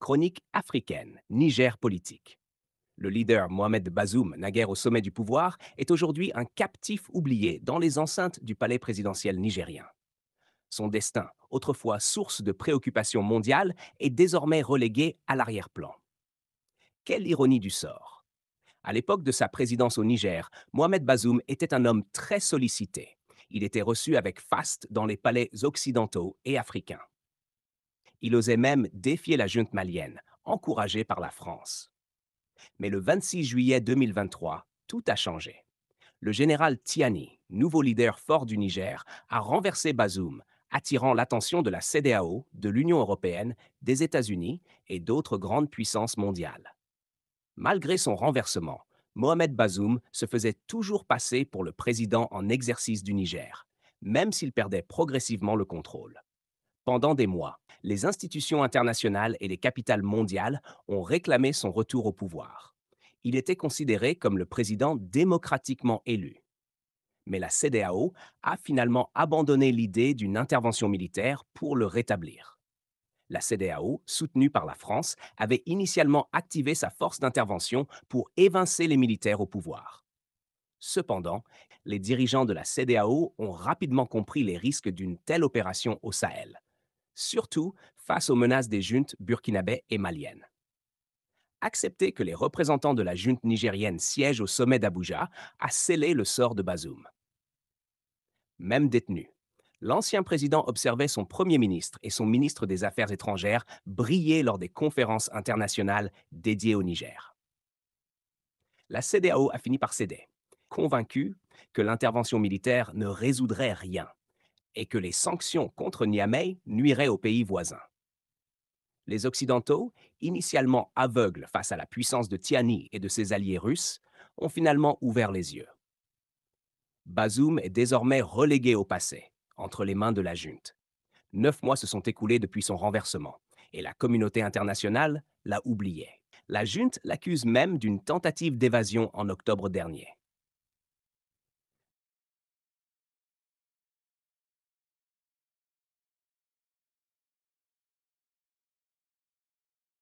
Chronique africaine, Niger politique. Le leader Mohamed Bazoum, naguère au sommet du pouvoir, est aujourd'hui un captif oublié dans les enceintes du palais présidentiel nigérien. Son destin, autrefois source de préoccupation mondiale, est désormais relégué à l'arrière-plan. Quelle ironie du sort! À l'époque de sa présidence au Niger, Mohamed Bazoum était un homme très sollicité. Il était reçu avec faste dans les palais occidentaux et africains. Il osait même défier la junte malienne, encouragé par la France. Mais le 26 juillet 2023, tout a changé. Le général Tiani, nouveau leader fort du Niger, a renversé Bazoum, attirant l'attention de la CEDEAO, de l'Union européenne, des États-Unis et d'autres grandes puissances mondiales. Malgré son renversement, Mohamed Bazoum se faisait toujours passer pour le président en exercice du Niger, même s'il perdait progressivement le contrôle. Pendant des mois, les institutions internationales et les capitales mondiales ont réclamé son retour au pouvoir. Il était considéré comme le président démocratiquement élu. Mais la CEDEAO a finalement abandonné l'idée d'une intervention militaire pour le rétablir. La CEDEAO, soutenue par la France, avait initialement activé sa force d'intervention pour évincer les militaires au pouvoir. Cependant, les dirigeants de la CEDEAO ont rapidement compris les risques d'une telle opération au Sahel, surtout face aux menaces des juntes burkinabè et maliennes. Accepter que les représentants de la junte nigérienne siègent au sommet d'Abuja a scellé le sort de Bazoum. Même détenu, l'ancien président observait son premier ministre et son ministre des Affaires étrangères briller lors des conférences internationales dédiées au Niger. La CEDEAO a fini par céder, convaincue que l'intervention militaire ne résoudrait rien et que les sanctions contre Niamey nuiraient aux pays voisins. Les Occidentaux, initialement aveugles face à la puissance de Tiani et de ses alliés russes, ont finalement ouvert les yeux. Bazoum est désormais relégué au passé, entre les mains de la junte. 9 mois se sont écoulés depuis son renversement, et la communauté internationale l'a oublié. La junte l'accuse même d'une tentative d'évasion en octobre dernier.